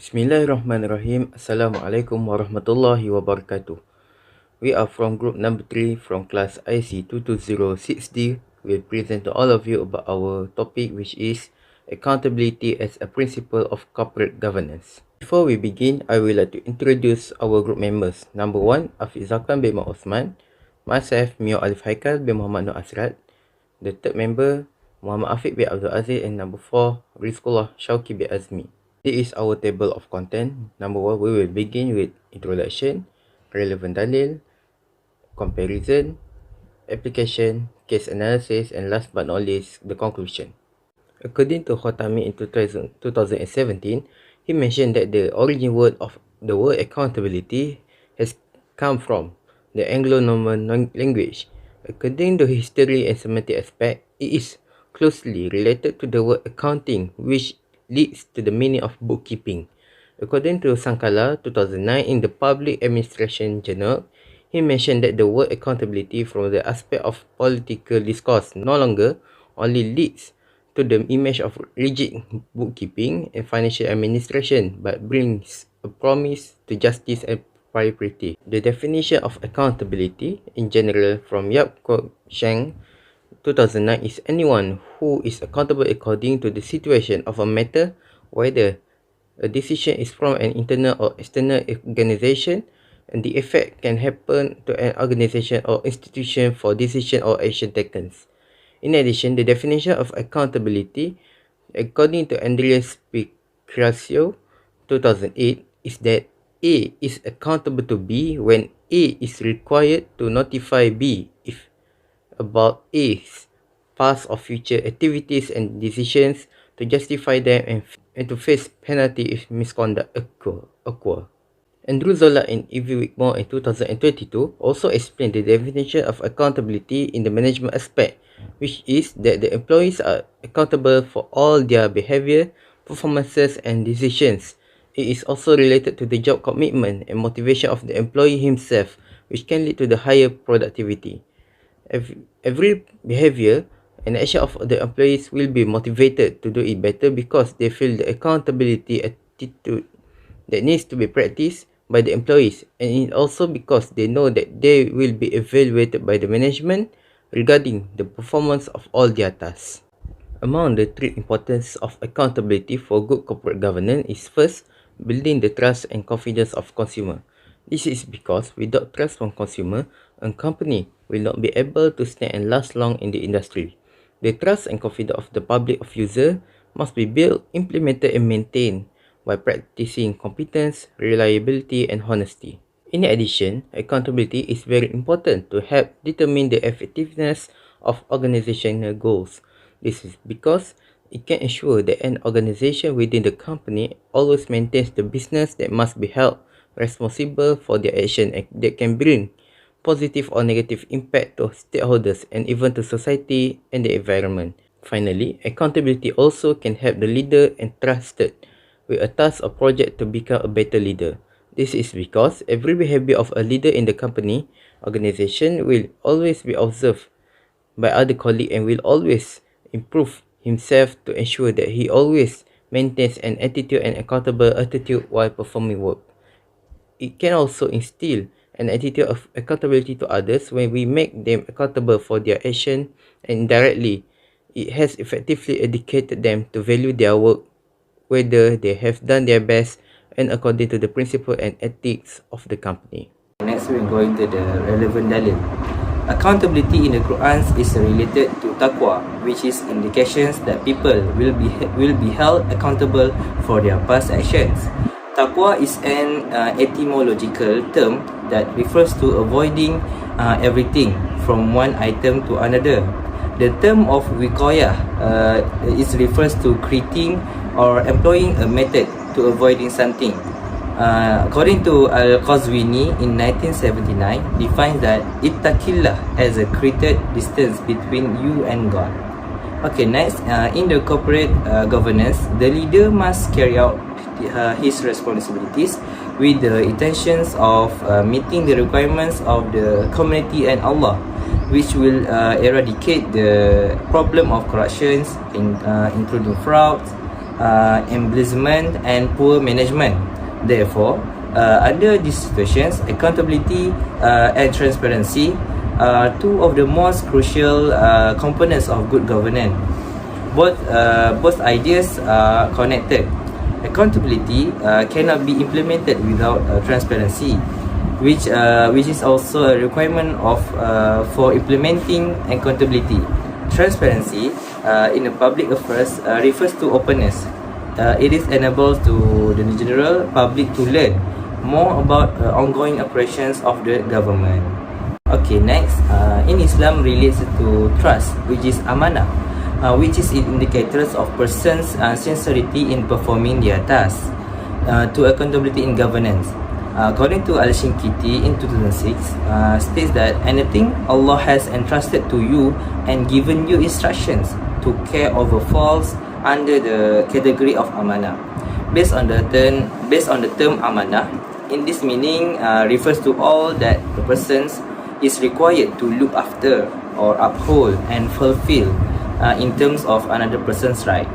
Bismillahirrahmanirrahim. Assalamualaikum warahmatullahi wabarakatuh. We are from group number 3 from class IC 22060. We'll present to all of you about our topic, which is accountability as a principle of corporate governance. Before we begin, I would like to introduce our group members. Number 1, Afiq Zakan bin Osman. Myself, Mio Alif Haikal bin Muhammad Nur Asrat. The third member, Muhammad Afiq bin Abdul Aziz. And number 4, Rizqullah Shauki bin Azmi. This is our table of content. Number 1, we will begin with introduction, relevant dalil, comparison, application, case analysis, and last but not least, the conclusion. According to Khotami in 2017, he mentioned that the origin word of the word accountability has come from the Anglo-Norman language. According to history and semantic aspect, it is closely related to the word accounting, which leads to the meaning of bookkeeping. According to Sankala 2009 in the Public Administration Journal, he mentioned that the word accountability from the aspect of political discourse no longer only leads to the image of rigid bookkeeping and financial administration, but brings a promise to justice and propriety. The definition of accountability in general from Yap Kok Sheng 2009 is anyone who is accountable according to the situation of a matter, whether a decision is from an internal or external organization, and the effect can happen to an organization or institution for decision or action taken. In addition, the definition of accountability, according to Andreas Picasio 2008, is that A is accountable to B when A is required to notify B if about A's past or future activities and decisions to justify them and to face penalty if misconduct occur. Andrew Zola and Evie Wigmore in 2022 also explained the definition of accountability in the management aspect, which is that the employees are accountable for all their behavior, performances, and decisions. It is also related to the job commitment and motivation of the employee himself, which can lead to the higher productivity. Every behavior and action of the employees will be motivated to do it better because they feel the accountability attitude that needs to be practiced by the employees, and also because they know that they will be evaluated by the management regarding the performance of all their tasks. Among the three importance of accountability for good corporate governance is first, building the trust and confidence of consumer. This is because without trust from consumer, a company will not be able to stand and last long in the industry. The trust and confidence of the public of user must be built, implemented, and maintained by practicing competence, reliability, and honesty. In addition, accountability is very important to help determine the effectiveness of organizational goals. This is because it can ensure that an organization within the company always maintains the business that must be held responsible for their action that can bring positive or negative impact to stakeholders and even to society and the environment. Finally, accountability also can help the leader entrusted with a task or project to become a better leader. This is because every behavior of a leader in the company organization will always be observed by other colleagues and will always improve himself to ensure that he always maintains an attitude and accountable attitude while performing work. It can also instill an attitude of accountability to others when we make them accountable for their action, and indirectly, it has effectively educated them to value their work, whether they have done their best and according to the principle and ethics of the company. Next, we're going to the relevant dalil. Accountability in the Quran is related to taqwa, which is indications that people will be held accountable for their past actions. Taqwa is an etymological term that refers to avoiding everything from one item to another. The term of wiqayah refers to creating or employing a method to avoiding something. According to Al-Qazwini in 1979, defines that ittaqillah as a created distance between you and God. Okay, next, in the corporate governance, the leader must carry out his responsibilities with the intentions of meeting the requirements of the community and Allah, which will eradicate the problem of corruptions, including fraud, embezzlement, and poor management. Therefore, under these situations, accountability and transparency are two of the most crucial components of good governance. Both ideas are connected. Accountability cannot be implemented without transparency, which is also a requirement for implementing accountability. Transparency in the public affairs refers to openness. It is enables to the general public to learn more about ongoing operations of the government. Okay, next, in Islam relates to trust, which is amanah, which is indicators of person's sincerity in performing their tasks. To accountability in governance, according to Al-Shinkiti in 2006, states that anything Allah has entrusted to you and given you instructions to care over falls under the category of amanah. Based on the term amanah, in this meaning refers to all that the persons is required to look after or uphold and fulfill in terms of another person's right.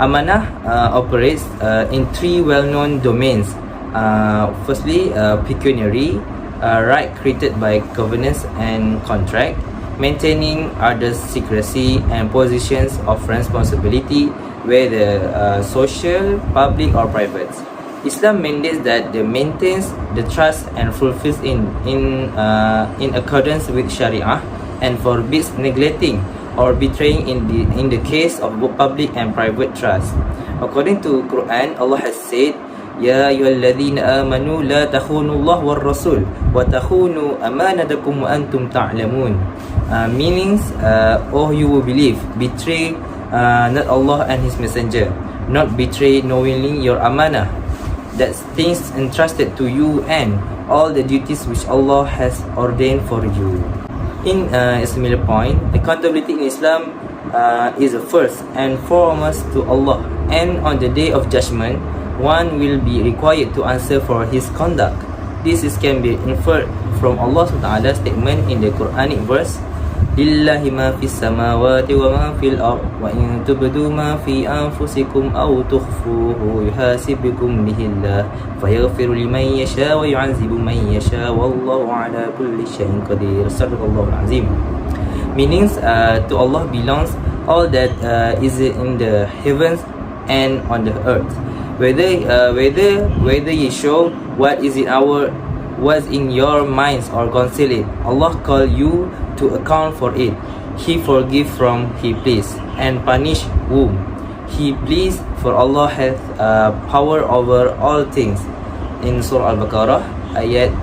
Amanah operates in three well-known domains. Firstly, pecuniary right created by governance and contract, maintaining others' secrecy and positions of responsibility, whether social, public, or private. Islam mandates that they maintains the trust and fulfills in accordance with Sharia, and forbids neglecting or betraying in the case of both public and private trust. According to Quran, Allah has said, Ya ayyuhallazina amanu la takhunu Allah war rasul wa takhunu amanatakum wa antum ta'lamun. Meanings, oh you who believe, betray not Allah and His Messenger, not betray knowingly your amanah, that's things entrusted to you, and all the duties which Allah has ordained for you. In a similar point, accountability in Islam is the first and foremost to Allah, and on the day of judgment, one will be required to answer for his conduct. This can be inferred from Allah Subhanahu statement in the Quranic verse, Lillahi ma fis samawati wa ma fil ard wa in tubdu ma fi anfusikum aw tukhfuhu yuhasibukum bihi Allah fayaghfiru liman yasha wa yu'adzibu man yasha wallahu ala kulli shay'in qadir. Sadaqallahul azim. Meanings, to Allah belongs all that is in the heavens and on the earth. Whether you show what is what's in your minds or conceal it, Allah call you to account for it. He forgive from He please and punish whom He please, for Allah hath power over all things. In Surah Al-Baqarah, ayat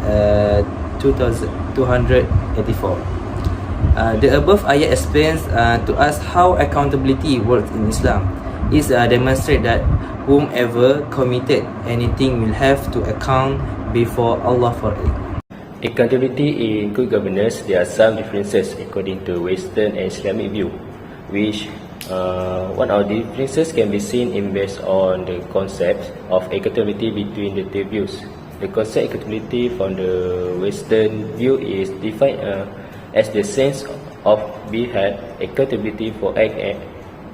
284. The above ayat explains to us how accountability works in Islam. It demonstrates that whomever committed anything will have to account before Allah for it. Accountability in good governance, there are some differences according to Western and Islamic view, which one of the differences can be seen in based on the concept of accountability between the two views. The concept accountability from the Western view is defined as the sense of being held accountability for act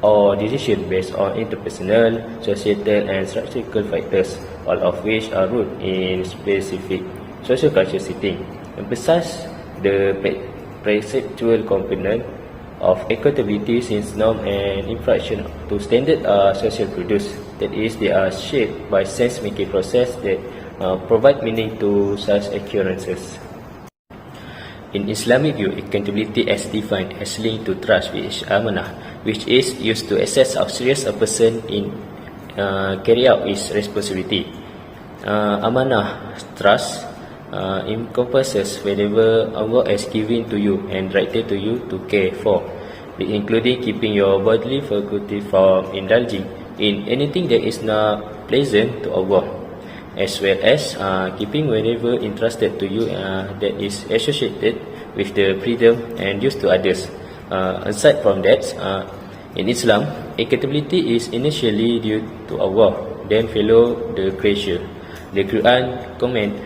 or decision based on interpersonal, societal, and structural factors, all of which are rooted in specific social culture setting. Emphasize the perceptual component of accountability, since norm and infraction to standard are social produced. That is, they are shaped by sense-making process that provide meaning to such occurrences. In Islamic view, accountability as defined as linked to trust, which is amanah, which is used to assess how serious a person in carry out his responsibility. Amanah, trust, encompasses whatever Allah has given to you and directed to you to care for, including keeping your bodily faculty from indulging in anything that is not pleasant to Allah, as well as keeping whatever entrusted to you that is associated with the freedom and use to others. Aside from that, in Islam, accountability is initially due to Allah, then follow the creation. The Quran commands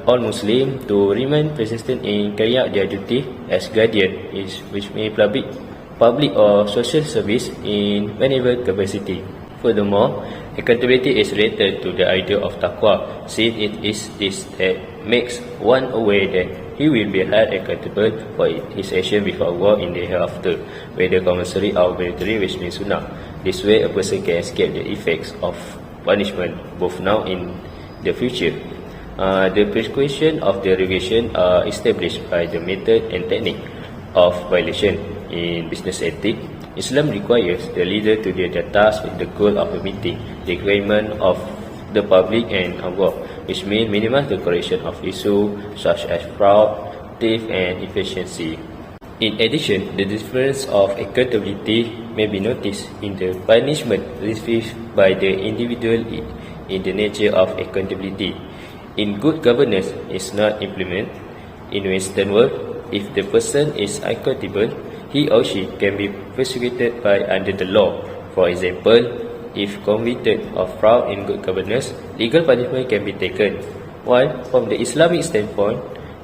all Muslims to remain persistent in carrying out their duty as guardian, which may public or social service in whenever capacity. Furthermore, accountability is related to the idea of taqwa, since it is this that makes one aware that he will be held accountable for his action before Allah in the hereafter, whether compulsory or voluntary, which means sunnah. This way, a person can escape the effects of punishment both now and the future. The prescription of the regulation are established by the method and technique of violation. In business ethics, Islam requires the leader to do their task with the goal of meeting the requirement of the public and Allah, which means minimize the correction of issues such as fraud, theft, and inefficiency. In addition, the difference of accountability may be noticed in the punishment received by the individual in the nature of accountability. In good governance is not implemented in Western world, if the person is accountable, he or she can be prosecuted by under the law. For example, if convicted of fraud in good governance, legal punishment can be taken. While from the Islamic standpoint,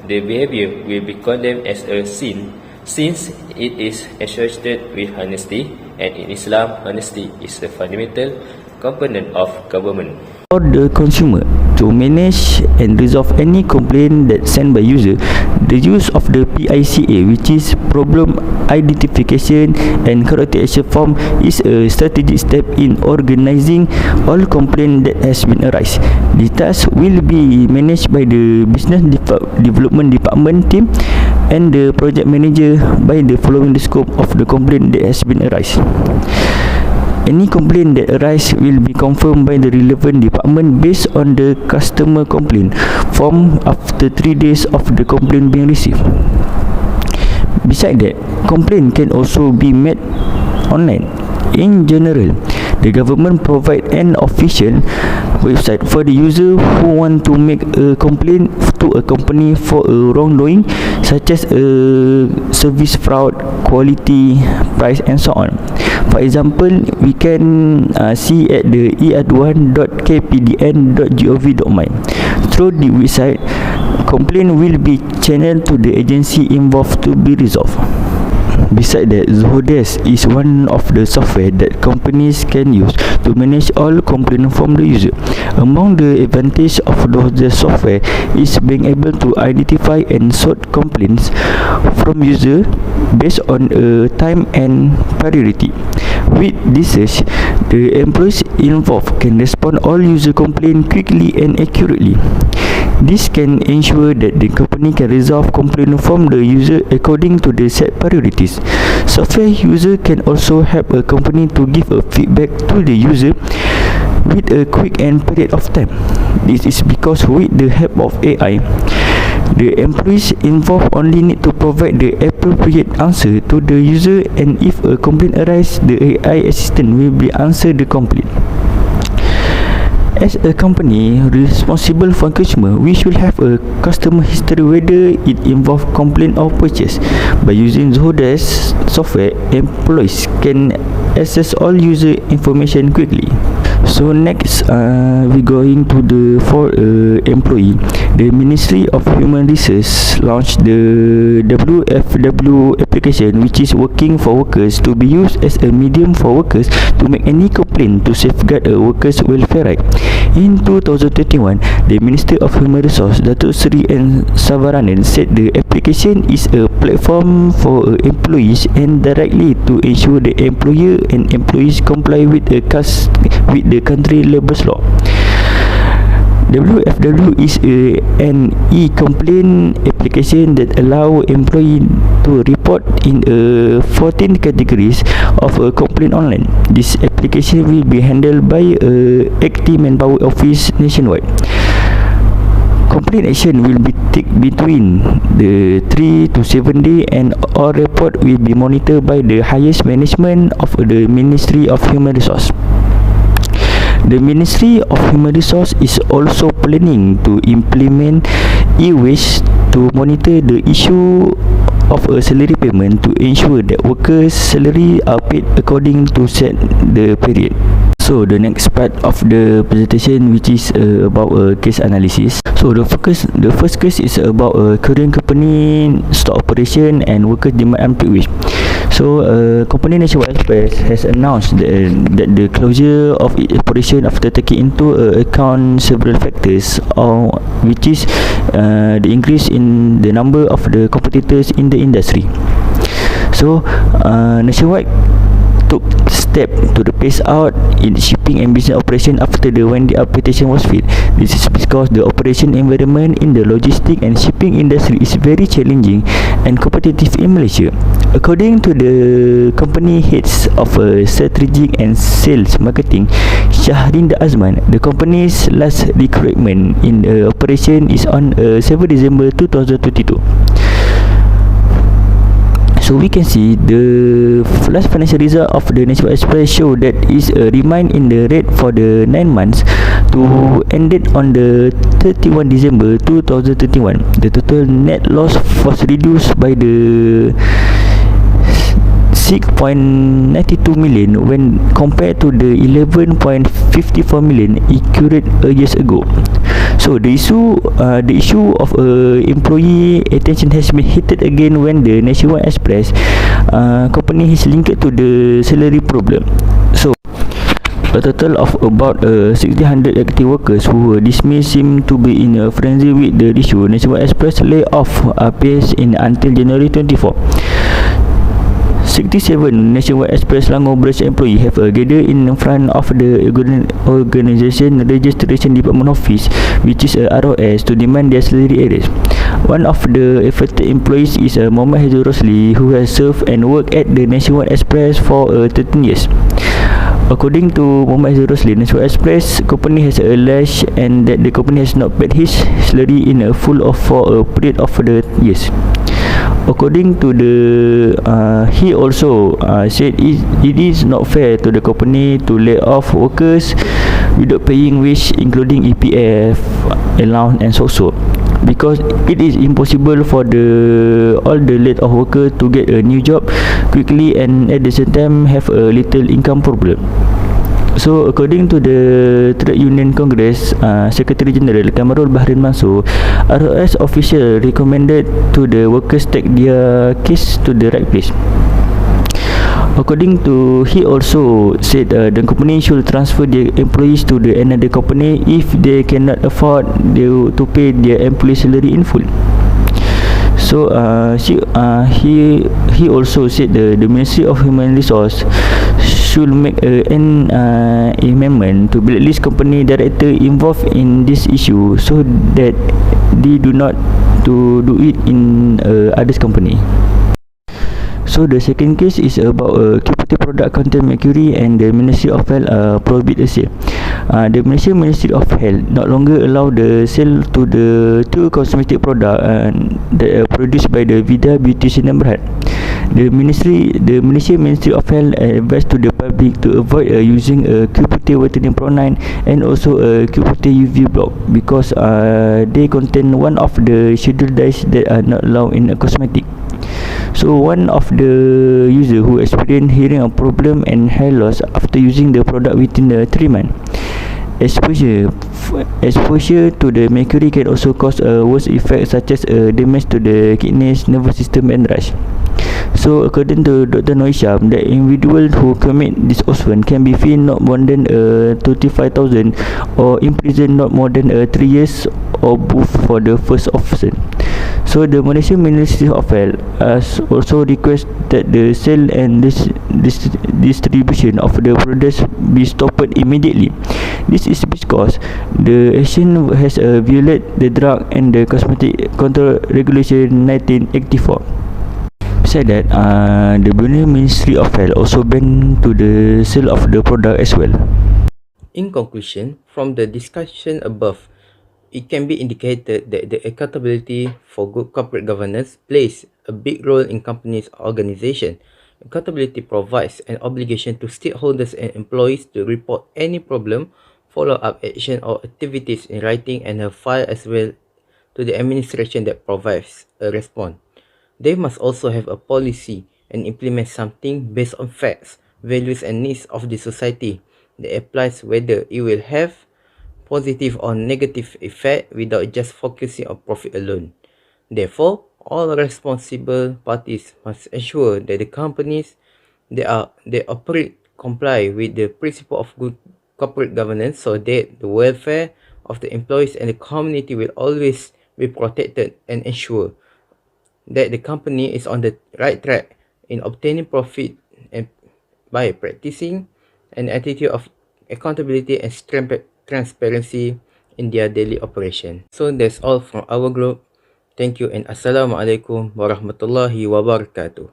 the behavior will be condemned as a sin, since it is associated with honesty, and in Islam, honesty is a fundamental component of government. For the consumer to manage and resolve any complaint that's sent by user, the use of the PICA, which is problem identification and characterization form, is a strategic step in organizing all complaint that has been arise. The task will be managed by the business development department team and the project manager by the following the scope of the complaint that has been arise. Any complaint that arises will be confirmed by the relevant department based on the customer complaint form after 3 days of the complaint being received. Besides that, complaint can also be made online. In general, the government provide an official website for the user who want to make a complaint to a company for a wrongdoing, such as a service fraud, quality, price, and so on. For example, we can see at the iaduan.kpdn.gov.my. Through the website, complaint will be channeled to the agency involved to be resolved. Besides that, Zohodesk is one of the software that companies can use to manage all complaints from the user. Among the advantage of Zohodesk software is being able to identify and sort complaints from user based on time and priority. With this search, the employees involved can respond all user complaints quickly and accurately. This can ensure that the company can resolve complaints from the user according to the set priorities. Software user can also help a company to give a feedback to the user with a quick and period of time. This is because with the help of AI, the employees involved only need to provide the appropriate answer to the user, and if a complaint arises, the AI assistant will be answer the complaint. As a company responsible for customer, we should have a customer history whether it involves complaint or purchase. By using Zohodesk software, employees can access all user information quickly. So next, we going to the for employee. The Ministry of Human Resources launched the WFW application, which is working for workers to be used as a medium for workers to make any complaint to safeguard a workers' welfare right. In 2021, the Minister of Human Resources, Datuk Seri N. Savaranan, said the application is a platform for employees and directly to ensure the employer and employees comply with the country labour law. WFW is an e-complaint application that allow employee to report in 14 categories of a complaint online. This application will be handled by a active manpower office nationwide. Complaint action will be take between the 3 to 7 days, and all report will be monitored by the highest management of the Ministry of Human Resources. The Ministry of Human Resources is also planning to implement e-waste to monitor the issue of a salary payment to ensure that workers' salary are paid according to set the period. So the next part of the presentation, which is about case analysis. So the first case is about a Korean company stock operation and workers demand unpaid wage. So, company Nationwide Express has announced that the closure of its operation after taking into account several factors, which is the increase in the number of the competitors in the industry. So, Nationwide took step to the pace out in shipping and business operation after the when the application was filled. This is because the operation environment in the logistic and shipping industry is very challenging and competitive in Malaysia. According to the company heads of strategic and sales marketing, Shahrinda Azman, the company's last recruitment in the operation is on 7 December 2022. So we can see the last financial result of the Nationwide Express show that is a remain in the rate for the 9 months to ended on the 31 December 2021. The total net loss was reduced by the 6.92 million when compared to the 11.54 million accurate years ago. So the issue of employee attention has been hit again when the Nationwide Express company is linked to the salary problem. So a total of about 600 active workers who were dismissed seem to be in a frenzy with the issue. Nationwide Express layoff pace in until January 24. 67 Nationwide Express Langor branch employees have gathered in front of the organisation registration department office, which is ROS, to demand their salary arrears. One of the affected employees is Muhammad Hazul Rosli, who has served and worked at the Nationwide Express for 13 years. According to Muhammad Hazul Rosli, Nationwide Express company has alleged and that the company has not paid his salary in a full for a period of the years. According to the he also said it is not fair to the company to lay off workers without paying wage, including EPF allowance and so because it is impossible for all the laid off workers to get a new job quickly and at the same time have a little income problem. So according to the Trade Union Congress Secretary General Kamarul Bahrin Mansur, ROS official recommended to the workers take their case to the right place. According to he also said the company should transfer their employees to the another company if they cannot afford to pay their employee salary in full. So he also said the Ministry of Human Resource should make an amendment to blacklist company director involved in this issue so that they do not to do it in others company. So the second case is about QPT product contain mercury and the Ministry of Health prohibit the sale. The Ministry of Health not longer allow the sale to the two cosmetic product that are produced by the Vida Beautician and Berhad. The Malaysian Ministry of Health advised to the public to avoid using a QPT Vitamin Pro 9 and also a QPT UV block because they contain one of the scheduled dyes that are not allowed in a cosmetic. So one of the user who experienced hearing a problem and hair loss after using the product within the 3 months. Exposure to the mercury can also cause a worse effect such as damage to the kidneys, nervous system and rash. So according to Dr. Noisham, the individual who commit this offence can be fined not more than 25,000 or imprisoned not more than 3 years or both for the first offence. So the Malaysian Ministry of Health has also requested that the sale and distribution of the products be stopped immediately. This is because the action has violated the Drug and the Cosmetic Control Regulation 1984. Besides that, the Brunei Ministry of Health also banned to the sale of the product as well. In conclusion, from the discussion above, it can be indicated that the accountability for good corporate governance plays a big role in companies' organization. Accountability provides an obligation to stakeholders and employees to report any problem, follow up action or activities in writing and file as well to the administration that provides a response. They must also have a policy and implement something based on facts, values and needs of the society that applies whether it will have positive or negative effect without just focusing on profit alone. Therefore, all responsible parties must ensure that the companies they operate comply with the principle of good corporate governance, so that the welfare of the employees and the community will always be protected, and ensure that the company is on the right track in obtaining profit, and by practicing an attitude of accountability and transparency in their daily operation. So that's all from our group. Thank you and Assalamualaikum warahmatullahi wabarakatuh.